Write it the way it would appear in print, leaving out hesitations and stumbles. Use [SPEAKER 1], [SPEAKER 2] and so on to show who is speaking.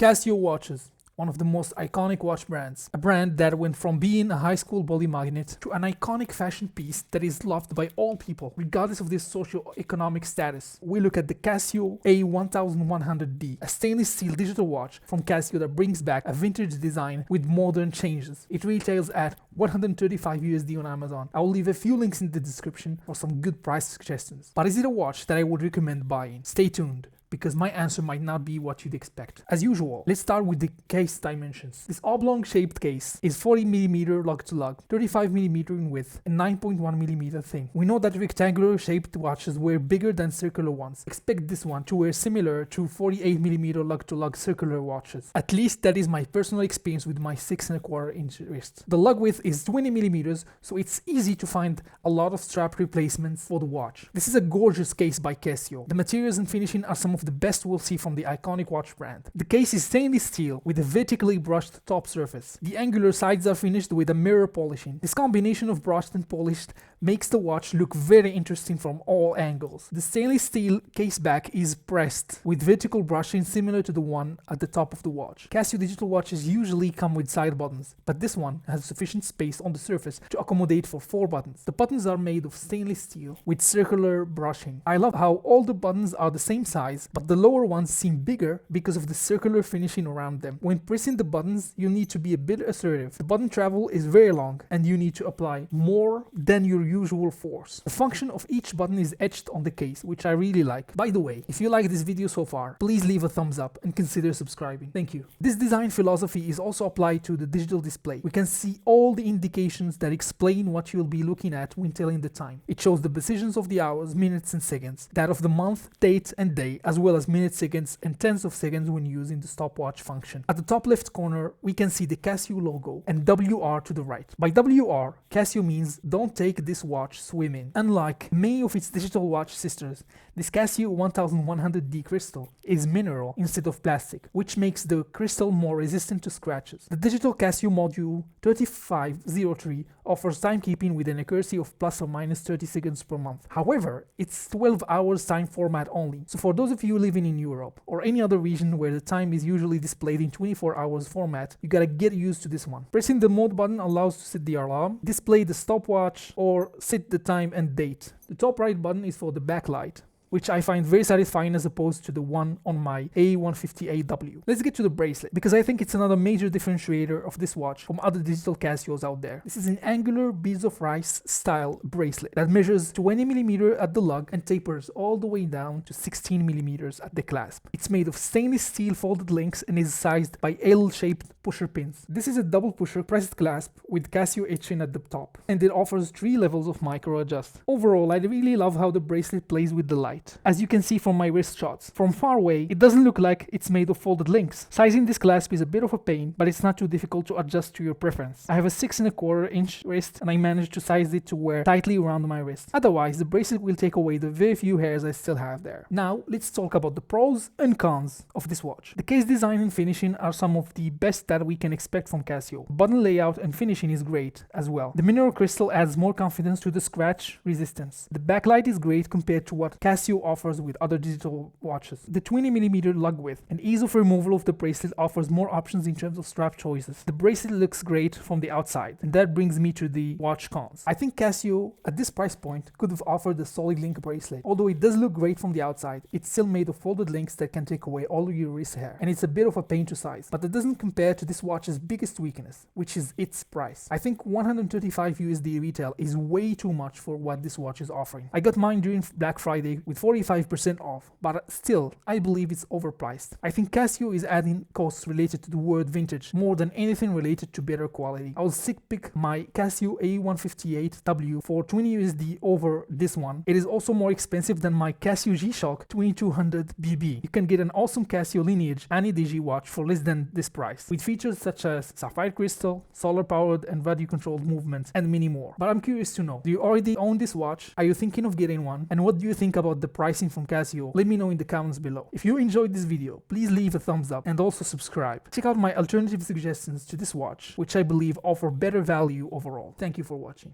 [SPEAKER 1] Casio watches, one of the most iconic watch brands. A brand that went from being a high school body magnet to an iconic fashion piece that is loved by all people, regardless of their socio-economic status. We look at the Casio A1100D, a stainless steel digital watch from Casio that brings back a vintage design with modern changes. It retails at $135 on Amazon. I will leave a few links in the description for some good price suggestions. But is it a watch that I would recommend buying? Stay tuned, because my answer might not be what you'd expect. As usual, let's start with the case dimensions. This oblong shaped case is 40mm lug to lug, 35mm in width, and 9.1mm thin. We know that rectangular shaped watches wear bigger than circular ones. Expect this one to wear similar to 48mm lug to lug circular watches. At least that is my personal experience with my 6.25-inch wrist. The lug width is 20mm, so it's easy to find a lot of strap replacements for the watch. This is a gorgeous case by Casio. The materials and finishing are some of the best we'll see from the iconic watch brand. The case is stainless steel with a vertically brushed top surface. The angular sides are finished with a mirror polishing. This combination of brushed and polished makes the watch look very interesting from all angles. The stainless steel case back is pressed with vertical brushing similar to the one at the top of the watch. Casio digital watches usually come with side buttons, but this one has sufficient space on the surface to accommodate for 4 buttons. The buttons are made of stainless steel with circular brushing. I love how all the buttons are the same size, but the lower ones seem bigger because of the circular finishing around them. When pressing the buttons, you need to be a bit assertive. The button travel is very long and you need to apply more than your usual force. The function of each button is etched on the case, which I really like. By the way, if you like this video so far, please leave a thumbs up and consider subscribing. Thank you. This design philosophy is also applied to the digital display. We can see all the indications that explain what you'll be looking at when telling the time. It shows the precisions of the hours, minutes and seconds, that of the month, date and day, as well as minutes, seconds and tenths of seconds when using the stopwatch function. At the top left corner, we can see the Casio logo and WR to the right. By WR, Casio means don't take this watch swimming. Unlike many of its digital watch sisters, this Casio A1100D crystal is mineral instead of plastic, which makes the crystal more resistant to scratches. The digital Casio module 3503 offers timekeeping with an accuracy of plus or minus 30 seconds per month. However, it's 12 hours time format only, so for those of you living in Europe or any other region where the time is usually displayed in 24 hours format, you gotta get used to this one. Pressing the mode button allows to set the alarm, display the stopwatch, or set the time and date. The top right button is for the backlight, which I find very satisfying as opposed to the one on my A158W. Let's get to the bracelet, because I think it's another major differentiator of this watch from other digital Casios out there. This is an angular beads of rice style bracelet that measures 20mm at the lug and tapers all the way down to 16mm at the clasp. It's made of stainless steel folded links and is sized by L-shaped pusher pins. This is a double pusher pressed clasp with Casio etching at the top, and it offers 3 levels of micro adjust. Overall, I really love how the bracelet plays with the light. As you can see from my wrist shots. From far away, it doesn't look like it's made of folded links. Sizing this clasp is a bit of a pain, but it's not too difficult to adjust to your preference. I have a 6.25-inch wrist and I managed to size it to wear tightly around my wrist. Otherwise, the bracelet will take away the very few hairs I still have there. Now, let's talk about the pros and cons of this watch. The case design and finishing are some of the best that we can expect from Casio. Button layout and finishing is great as well. The mineral crystal adds more confidence to the scratch resistance. The backlight is great compared to what Casio offers with other digital watches. The 20mm lug width and ease of removal of the bracelet offers more options in terms of strap choices. The bracelet looks great from the outside, and that brings me to the watch cons. I think Casio at this price point could have offered a solid link bracelet. Although it does look great from the outside, it's still made of folded links that can take away all of your wrist hair, and it's a bit of a pain to size. But that doesn't compare to this watch's biggest weakness, which is its price. I think $135 retail is way too much for what this watch is offering. I got mine during Black Friday with 45% off, but still, I believe it's overpriced. I think Casio is adding costs related to the word vintage more than anything related to better quality. I will stick pick my Casio A158W for $20 over this one. It is also more expensive than my Casio G-Shock 2200BB. You can get an awesome Casio lineage Ani-Digi watch for less than this price, with features such as sapphire crystal, solar powered and radio controlled movements, and many more. But I'm curious to know, do you already own this watch? Are you thinking of getting one? And what do you think about the pricing from Casio? Let me know in the comments below. If you enjoyed this video, please leave a thumbs up and also subscribe. Check out my alternative suggestions to this watch, which I believe offer better value overall. Thank you for watching.